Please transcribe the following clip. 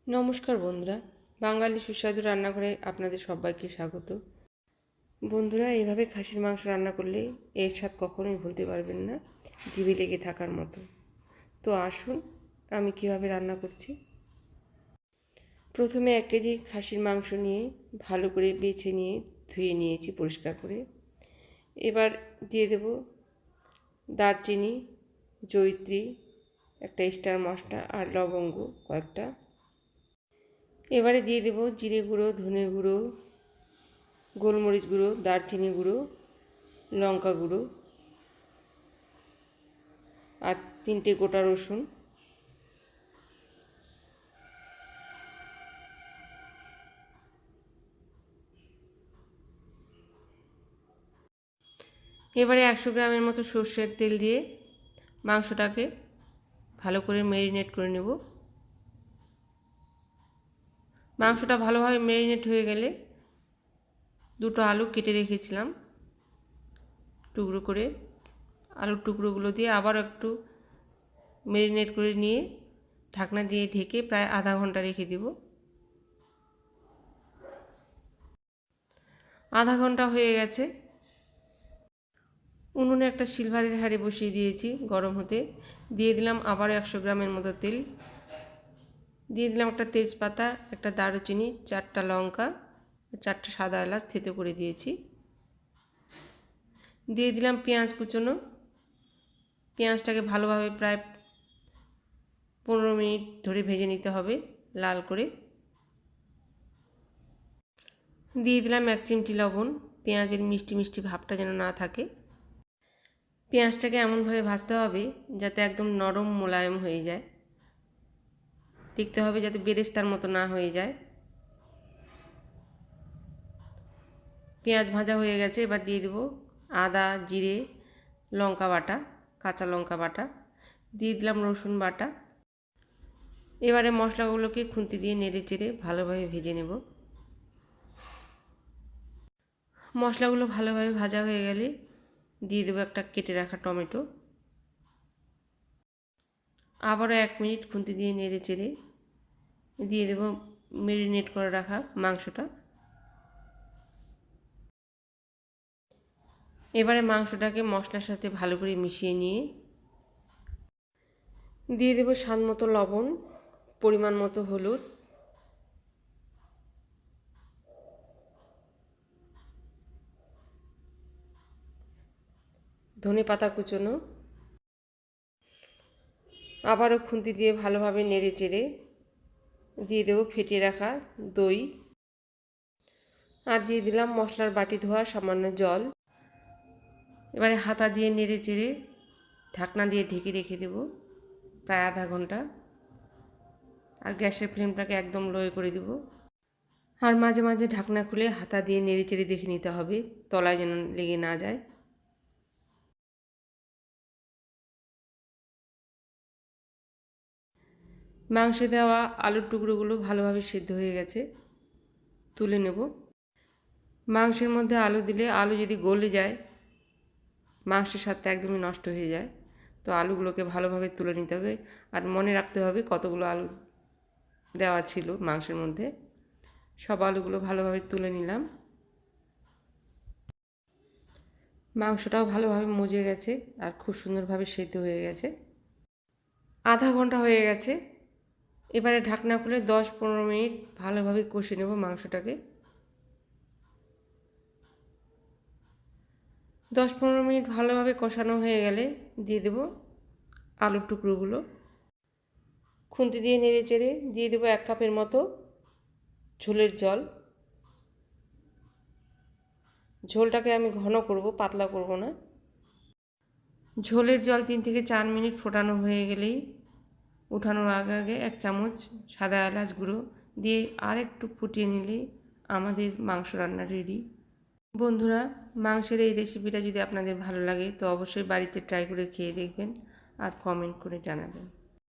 নমস্কার বন্ধুরা, বাঙালি সুস্বাদু রান্নাঘরে আপনাদের সবাইকে স্বাগত। বন্ধুরা, এইভাবে খাসির মাংস রান্না করলে এর স্বাদ কখনোই ভুলতে পারবেন না, জিভে লেগে থাকার মতো। তো আসুন আমি কিভাবে রান্না করছি। প্রথমে 1 কেজি খাসির মাংস নিয়ে ভালো করে বেছে নিয়ে ধুয়ে নিয়েছি পরিষ্কার করে। এবার দিয়ে দেব দারচিনি, জয়িত্রী, একটা স্টার মশলা আর লবঙ্গ কয়েকটা। এবারে দিয়ে দেব জিরে গুঁড়ো, ধনে গুঁড়ো, গোলমরিচ গুঁড়ো, দারচিনি গুঁড়ো, লঙ্কা গুঁড়ো আর 3টে গোটা রসুন। এবারে 100 গ্রামের মতো সর্ষের তেল দিয়ে মাংসটাকে ভালো করে ম্যারিনেট করে নেব। মাংসটা ভালোভাবে ম্যারিনেট হয়ে গেলে 2টো আলু কেটে রেখেছিলাম টুকরো করে, আলুর টুকরোগুলো দিয়ে আবার একটু ম্যারিনেট করে নিয়ে ঢাকনা দিয়ে ঢেকে প্রায় আধা ঘন্টা রেখে দেব। আধা ঘন্টা হয়ে গেছে। উনুনে একটা সিলভারের হাঁড়ি বসিয়ে দিয়েছি গরম হতে। দিয়ে দিলাম আবার 100 গ্রামের মতো তেল। দিয়ে দিলাম একটা তেজপাতা, একটা দারুচিনি, 4টা লঙ্কা, 4টা সাদা এলাচ থেতো করে দিয়েছি। দিয়ে দিলাম পেঁয়াজ কুচোনো। পেঁয়াজটাকে ভালোভাবে প্রায় 15 মিনিট ধরে ভেজে নিতে হবে লাল করে। দিয়ে দিলাম 1 চিমটি লবণ, পেঁয়াজের মিষ্টি মিষ্টি ভাবটা যেন না থাকে। পেঁয়াজটাকে এমনভাবে ভাজতে হবে যাতে একদম নরম মোলায়েম হয়ে যায়। দেখতে হবে যাতে বেরেস্তার মতো না হয়ে যায়। পেঁয়াজ ভাজা হয়ে গেছে। এবার দিয়ে দেব আদা, জিরে, লঙ্কা বাটা, কাঁচা লঙ্কা বাটা, দিয়ে দিলাম রসুন বাটা। এবারে মশলাগুলোকে খুন্তি দিয়ে নেড়ে চেড়ে ভালোভাবে ভেজে নেব। মশলাগুলো ভালোভাবে ভাজা হয়ে গেলে দিয়ে দেবো একটা কেটে রাখা টমেটো। আবারও 1 মিনিট খুন্তি দিয়ে নেড়ে চেড়ে দিয়ে দেব ম্যারিনেট করে রাখা মাংসটা। এবারে মাংসটাকে মশলার সাথে ভালো করে মিশিয়ে নিয়ে দিয়ে দেব স্বাদ মতো লবণ, পরিমাণ মতো হলুদ, ধনে পাতা কুচোনো। আবারও খুন্তি দিয়ে ভালোভাবে নেড়ে চেড়ে দিয়ে দেব ফেটিয়ে রাখা দই আর দিয়ে দিলাম মশলার বাটি ধোয়া সামান্য জল। এবারে হাতা দিয়ে নেড়ে চেড়ে ঢাকনা দিয়ে ঢেকে রেখে দেব প্রায় আধা ঘন্টা। আর গ্যাসের ফ্লেমটাকে একদম লো করে দেব। আর মাঝে মাঝে ঢাকনা খুলে হাতা দিয়ে নেড়ে চেড়ে দেখে নিতে হবে তলায় যেন লেগে না যায়। মাংসে দেওয়া আলুর টুকরোগুলো ভালোভাবে সিদ্ধ হয়ে গেছে, তুলে নেব। মাংসের মধ্যে আলু দিলে আলু যদি গলে যায় মাংসের স্বাদটা একদমই নষ্ট হয়ে যায়। তো আলুগুলোকে ভালোভাবে তুলে নিতে হবে। আর মনে রাখতে হবে কতগুলো আলু দেওয়া ছিল মাংসের মধ্যে। সব আলুগুলো ভালোভাবে তুলে নিলাম। মাংসটাও ভালোভাবে মজে গেছে আর খুব সুন্দরভাবে সেদ্ধ হয়ে গেছে। আধা ঘন্টা হয়ে গেছে। এবারে ঢাকনা খুলে 10-15 মিনিট ভালোভাবে কষে নেব মাংসটাকে। 10-15 মিনিট ভালোভাবে কষানো হয়ে গেলে দিয়ে দেব আলুর টুকরোগুলো। খুন্তি দিয়ে নেড়ে চেড়ে দিয়ে দেবো 1 কাপের মতো ঝোলের জল। ঝোলটাকে আমি ঘন করব, পাতলা করব না। ঝোলের জল 3 থেকে 4 মিনিট ফোটানো হয়ে গেলেই উঠানোর আগে আগে 1 চামচ সাদা এলাচ গুঁড়ো দিয়ে আর একটু ফুটিয়ে নিলেই আমাদের মাংস রান্না রেডি। বন্ধুরা, মাংসের এই রেসিপিটা যদি আপনাদের ভালো লাগে তো অবশ্যই বাড়িতে ট্রাই করে খেয়ে দেখবেন আর কমেন্ট করে জানাবেন।